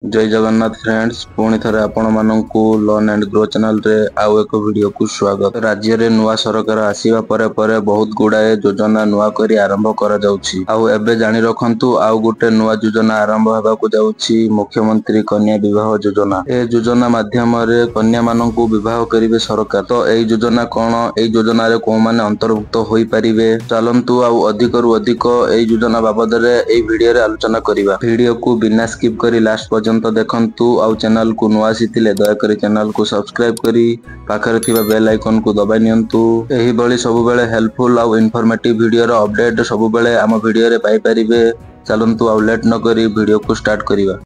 जय जगन्नाथ फ्रेंड्स पुणी थरे आपण माननकु लर्न एंड ग्रो चैनल रे आउ एक वीडियो को स्वागत। राज्य रे नुआ सरकार आसीबा परे परे बहुत गुडाए योजना नुआ करी आरंभ करा जाउछि। आउ एबे जानि रखंतु आउ गुटे नुआ योजना आरंभ हेबा को जाउछि मुख्यमंत्री कन्या विवाह योजना। ए योजना माध्यम रे कन्या माननकु विवाह करिवे सरकार। तो एई योजना कोन, एई योजना रे को माने अंतर्भुक्त होई परिबे, चलंतु आउ अधिक रु अधिक एई योजना बाबद रे एई वीडियो रे आलोचना करिवा। वीडियो को बिना स्किप करी लास्ट पर्यंत देखंतु। आउ चैनल को नुआ आसीथिले दयाकरी चैनल को सब्सक्राइब करी पाखरे थिबा बेल आइकन को दबाइ नियंतु। एही बळी सब बेले हेल्पफुल आउ इन्फॉर्मेटिव वीडियो रो अपडेट सब बेले आम वीडियो रे पाई परिबे। चलंतु आउ लेट न करी वीडियो को स्टार्ट करिवा।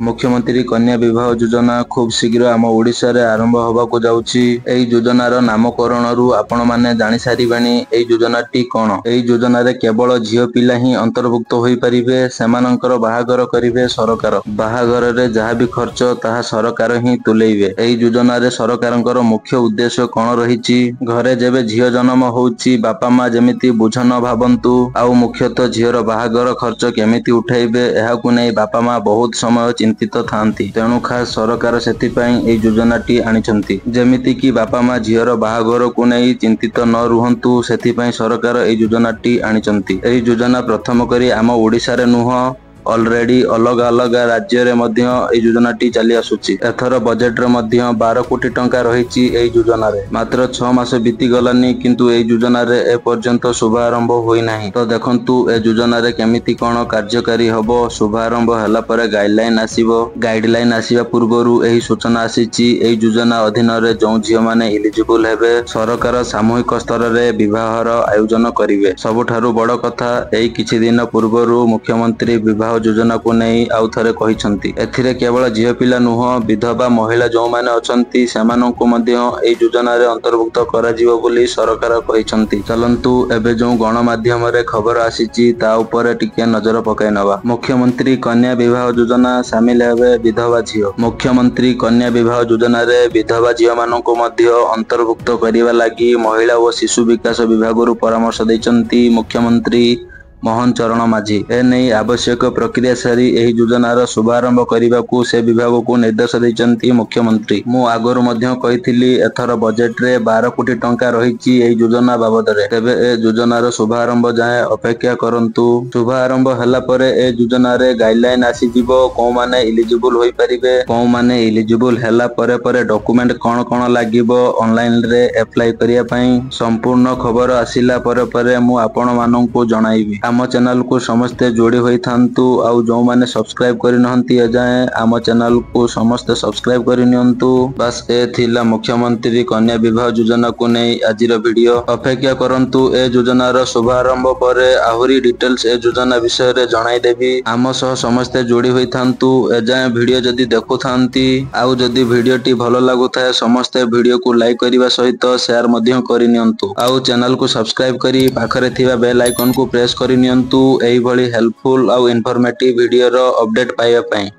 मुख्यमंत्री कन्या विवाह योजना खूब शीघ्र आम ओडिशा रे आरंभ होबा को जाउछि। एई योजनार नामकरण रु आपण माने जानि सारिबानी एई योजनाटी कोन। एई योजना रे केवल झियो पिला ही अंतर्भुक्त होई परिबे। सेमानंकर बाहागर करिवे सरकार। बाहागर रे जहा भी खर्च ताहा सरकार ही तुलेइबे। एई योजना रे सरकारंकर मुख्य उद्देश्य कोन रहिछि, घरे जेबे झियो जन्म होउछि बापा मां जेमिति बुझ न भाबंतु। आउ मुख्यतः झियोर बाहागर खर्च केमिति उठाइबे एहाकु नै बापा मां बहुत समय चिंतित थांती। तेणु खास सरकार सेथिपाई एई योजनाटी आनिछंती, जेमिति कि बापा मां झियोर बाहागर को नै चिंतित न रुहंतु। सेथिपाई सरकार एई योजनाटी आनिछंती। एई योजना प्रथम करी आम ओडिशा रे नुह, ऑलरेडी अलग अलग राज्य रे मध्य एई योजनाटी चली आसुची। एथर बजेट रे मध्य 12 कोटी टंका रहिची एई योजना रे। मात्र 6 मास बीती गलानी किंतु एई योजना रे ए पर्यंत शुभारंभ होई नाही। तो देखंतु ए योजना रे केमिति कोन कार्यकारी हबो। शुभारंभ हला परे गाइडलाइन आसीबो। गाइडलाइन आसीबा पूर्वरु एही सूचना आसीची एई योजना अधीन रे जो झियो माने एलिजिबल हेबे सरकार सामूहिक स्तर रे विवाहर आयोजन करिवे। सबठारु बड़ कथा, एई किछि दिन पूर्वरु मुख्यमंत्री विवाह योजना को नहीं आउ थरे कहिसंती। एथिरे केवल झियो पिला नुह, विधवा महिला जो माने अछंती सेमानंकु मध्य एई योजना रे अंतर्भुक्त करा जिवो बोली सरकार कहिसंती। चलंतु एबे जो गणमाध्यम रे खबर आसीची ता ऊपर टिके नजर पकाई नवा। मुख्यमंत्री कन्या विवाह योजना शामिल हेबे विधवा झियो। मुख्यमंत्री कन्या विवाह योजना रे विधवा झियो मानंकु मध्य अंतर्भुक्त करिवा लागि महिला और शिशु विकास विभाग रु परामर्श दैचंती मुख्यमंत्री मोहन चरण माझी। ए नहीं आवश्यक प्रक्रिया सारी एही योजनार शुभारंभ करने से विभाग को निर्देश देइचंती मुख्यमंत्री। मु आगरु मध्य कहिथिली एथर बजेट रे 12 कोटी टंका रहिची एही योजना बाबद रे। तेबे ए योजनार शुभारंभ जाए अपेक्षा करंतु। शुभारंभ हला परे ए योजना रे गाइडलाइन आसी जिवो, को माने एलिजिबल होई परिबे, को माने एलिजिबल हला परे परे डॉक्यूमेंट कोन कोन लागिबो ऑनलाइन रे अप्लाई करिया पई संपूर्ण खबर आसिला परे परे मु आपण माननकु जणाइबी। आम चैनल को समस्ते जोड़ी होई थांतु। आउ जो माने सब्सक्राइब करि नहंती एजाए आम चैनल को समस्ते सब्सक्राइब करि नियंतु। बस ए थिला मुख्यमंत्री कन्या विवाह योजना को नै आजिर वीडियो। अपेक्षा करंतु ए योजनार शुभारंभ परे आहुरी डिटेल्स ए योजना विषय रे जणाई देबी। आम सह समस्ते जोड़ी होई थांतु। एजाए वीडियो जदी देखु थांती आउ जदी वीडियो टी भलो लागु थाए समस्ते वीडियो को लाइक करिवा सहित शेयर मध्य करि नियंतु। आउ चैनल को सब्सक्राइब करी पाखरे थिबा बेल आइकन को प्रेस करि नियंतु। एही भली हेल्पफुल आउ इन्फॉर्मेटिव वीडियो रो अपडेट पाइबा पई।